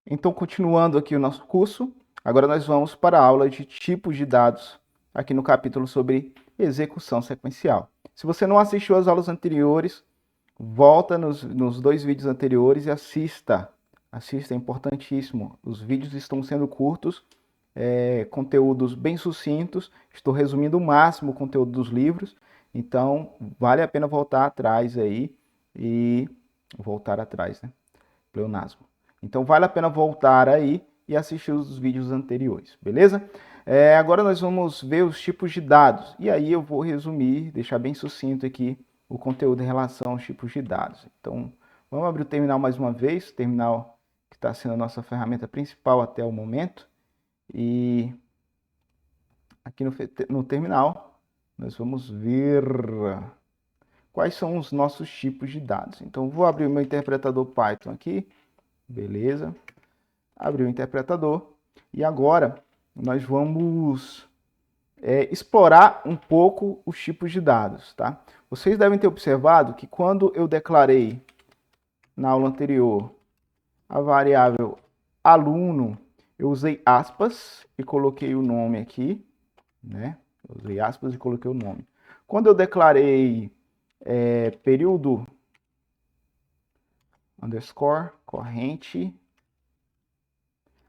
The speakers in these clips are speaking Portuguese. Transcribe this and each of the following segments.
Então, continuando aqui o nosso curso, agora nós vamos para a aula de tipos de dados, aqui no capítulo sobre execução sequencial. Se você não assistiu às aulas anteriores, volta nos dois vídeos anteriores e assista. Assista, é importantíssimo. Os vídeos estão sendo curtos, conteúdos bem sucintos. Estou resumindo o máximo o conteúdo dos livros, então vale a pena voltar atrás aí e voltar atrás, né? Pleonasmo. Então vale a pena voltar aí e assistir os vídeos anteriores, beleza? Agora nós vamos ver os tipos de dados. E aí eu vou resumir, deixar bem sucinto aqui o conteúdo em relação aos tipos de dados. Então vamos abrir o terminal mais uma vez, o terminal que está sendo a nossa ferramenta principal até o momento. E aqui no terminal nós vamos ver quais são os nossos tipos de dados. Então vou abrir o meu interpretador Python aqui, beleza? Abrir o interpretador e agora nós vamos explorar um pouco os tipos de dados, tá? Vocês devem ter observado que quando eu declarei na aula anterior a variável aluno, eu usei aspas e coloquei o nome aqui, né? Eu usei aspas e coloquei o nome. Quando eu declarei período underscore corrente,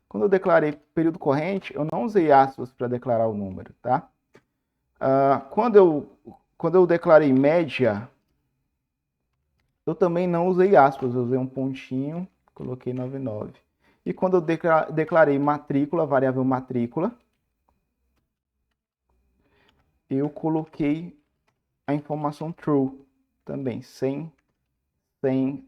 quando eu declarei período corrente, eu não usei aspas para declarar o número, tá? Quando eu declarei média, eu também não usei aspas, eu usei um pontinho, coloquei 99. E quando eu declarei matrícula, variável matrícula, eu coloquei a informação true, também, sem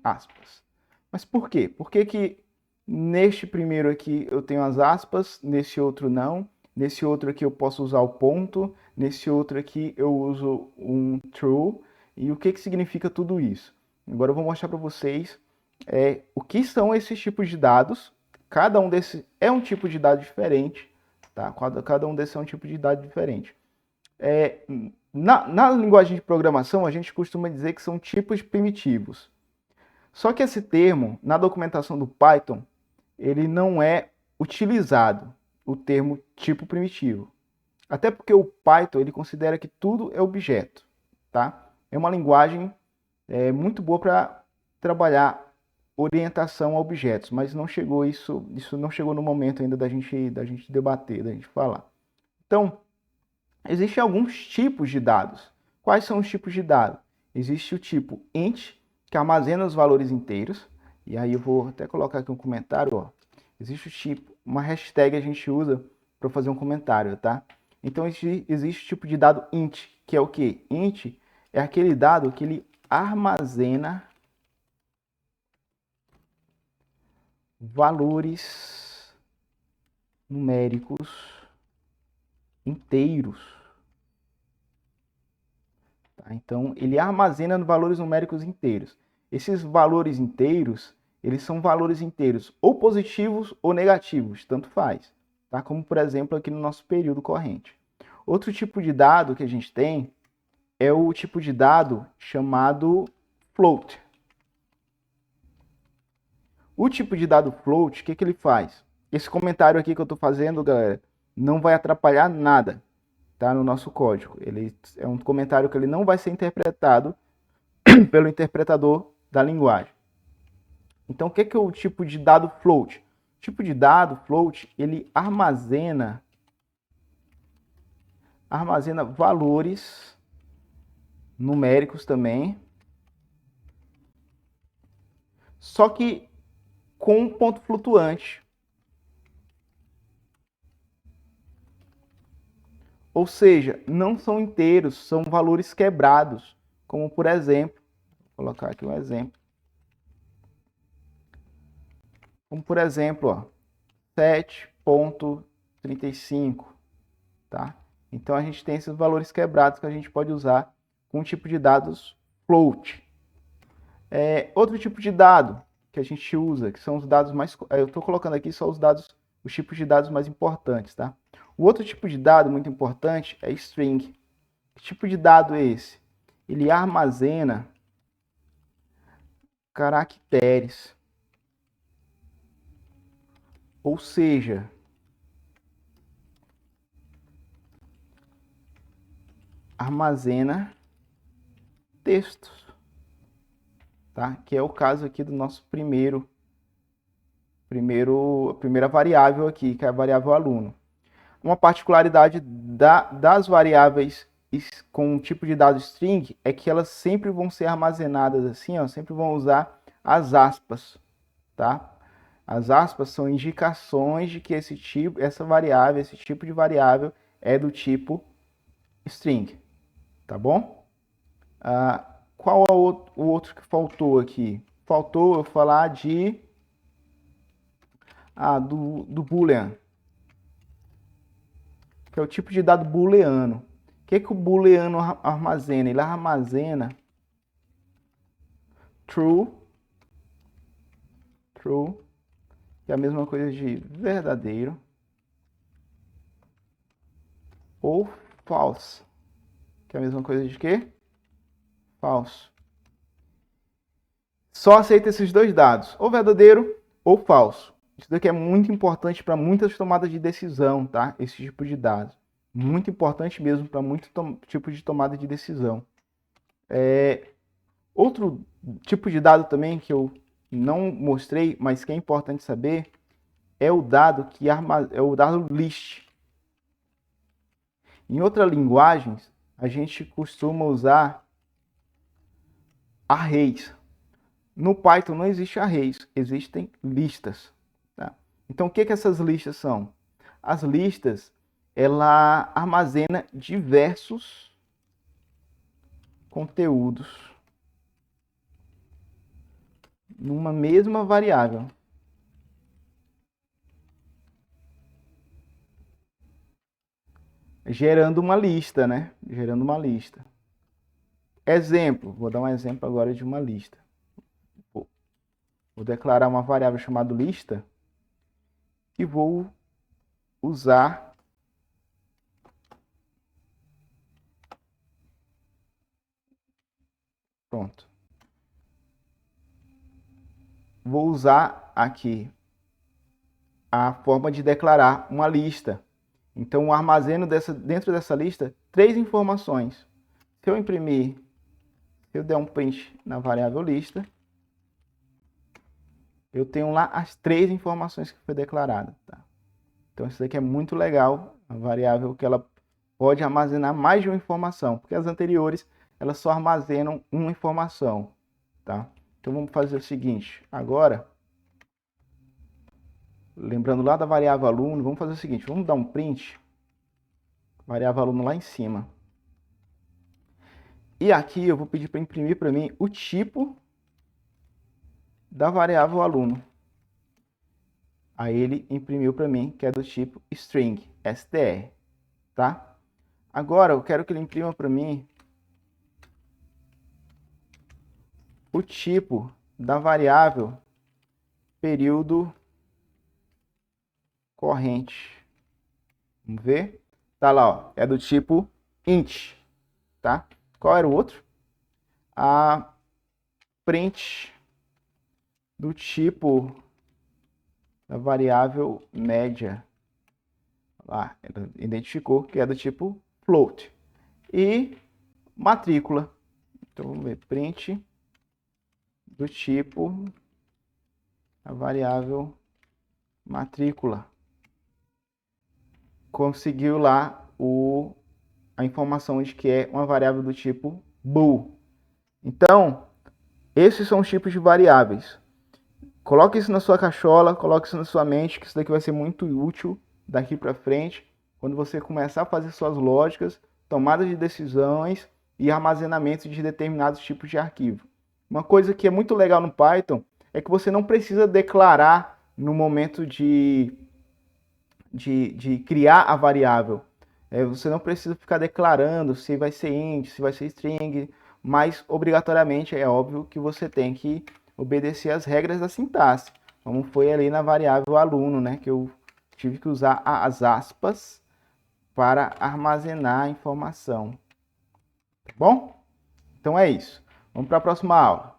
aspas. Mas por quê? Por que que neste primeiro aqui eu tenho as aspas, nesse outro não? Nesse outro aqui eu posso usar o ponto, nesse outro aqui eu uso um true. E o que que significa tudo isso? Agora eu vou mostrar para vocês o que são esses tipos de dados. Cada um desses é um tipo de dado diferente, tá? Cada um desses é um tipo de dado diferente. Na linguagem de programação, a gente costuma dizer que são tipos primitivos. Só que esse termo, na documentação do Python, ele não é utilizado, o termo tipo primitivo. Até porque o Python ele considera que tudo é objeto, tá? É uma linguagem muito boa para trabalhar orientação a objetos, mas não chegou isso não chegou no momento ainda da gente debater, da gente falar. Então, existem alguns tipos de dados. Quais são os tipos de dados? Existe o tipo int, que armazena os valores inteiros. E aí eu vou até colocar aqui um comentário, ó. Existe o tipo, uma hashtag a gente usa para fazer um comentário, tá? Então existe o tipo de dado int, que é o quê? Int é aquele dado que ele armazena valores numéricos inteiros. Tá? Então, ele armazena valores numéricos inteiros. Esses valores inteiros, eles são valores inteiros ou positivos ou negativos, tanto faz. Tá? Como, por exemplo, aqui no nosso período corrente. Outro tipo de dado que a gente tem é o tipo de dado chamado float. O tipo de dado float, o que, que ele faz? Esse comentário aqui que eu estou fazendo, galera, não vai atrapalhar nada, tá? No nosso código. Ele é um comentário que ele não vai ser interpretado pelo interpretador da linguagem. Então, o que é o tipo de dado float? O tipo de dado float, ele armazena valores numéricos também, só que com um ponto flutuante. Ou seja, não são inteiros, são valores quebrados, como por exemplo, vou colocar aqui um exemplo. Como por exemplo, ó, 7.35, tá? Então a gente tem esses valores quebrados que a gente pode usar com um tipo de dados float. Outro tipo de dado que a gente usa, que são os dados mais... Eu estou colocando aqui só os tipos de dados mais importantes, tá? O outro tipo de dado muito importante é string. Que tipo de dado é esse? Ele armazena caracteres. Ou seja, armazena textos, tá? Que é o caso aqui do nosso primeira variável aqui, que é a variável aluno. Uma particularidade das variáveis com tipo de dado string é que elas sempre vão ser armazenadas assim, ó, sempre vão usar as aspas, tá? As aspas são indicações de que esse tipo de variável é do tipo string, tá bom? Qual é o outro que faltou aqui? Faltou eu falar do boolean, que é o tipo de dado booleano. O que o booleano armazena? Ele armazena true, que é a mesma coisa de verdadeiro, ou false, que é a mesma coisa de quê? Falso. Só aceita esses dois dados, ou verdadeiro ou falso. Isso daqui é muito importante para muitas tomadas de decisão, tá? Esse tipo de dados. Muito importante mesmo para muitos tipos de tomada de decisão. Outro tipo de dado também que eu não mostrei, mas que é importante saber, é o dado list. Em outras linguagens, a gente costuma usar arrays. No Python não existe arrays, existem listas. Tá? Então, o que essas listas são? As listas, ela armazena diversos conteúdos numa mesma variável. Gerando uma lista, né? Gerando uma lista. Exemplo, vou dar um exemplo agora de uma lista. Vou declarar uma variável chamada lista e vou usar pronto. Vou usar aqui a forma de declarar uma lista. Então, eu armazeno dentro dessa lista 3 informações. Se eu der um print na variável lista, eu tenho lá as 3 informações que foi declarada. Tá? Então, isso daqui é muito legal, a variável que ela pode armazenar mais de uma informação, porque as anteriores, elas só armazenam uma informação. Tá? Então, vamos fazer o seguinte, agora, lembrando lá da variável aluno, vamos fazer o seguinte, vamos dar um print, variável aluno lá em cima. E aqui eu vou pedir para imprimir para mim o tipo da variável aluno. Aí ele imprimiu para mim, que é do tipo string, str, tá? Agora eu quero que ele imprima para mim o tipo da variável período corrente. Vamos ver? Tá lá, ó, é do tipo int, tá? Qual era o outro? A print do tipo da variável média. Lá, ele identificou que é do tipo float. E matrícula. Então vamos ver, print do tipo a variável matrícula. Conseguiu lá a informação de que é uma variável do tipo bool. Então, esses são os tipos de variáveis. Coloque isso na sua cachola, coloque isso na sua mente, que isso daqui vai ser muito útil daqui para frente, quando você começar a fazer suas lógicas, tomadas de decisões e armazenamento de determinados tipos de arquivo. Uma coisa que é muito legal no Python é que você não precisa declarar no momento de criar a variável. Você não precisa ficar declarando se vai ser int, se vai ser string, mas obrigatoriamente é óbvio que você tem que obedecer às regras da sintaxe, como foi ali na variável aluno, né, que eu tive que usar as aspas para armazenar a informação. Tá bom? Então é isso. Vamos para a próxima aula.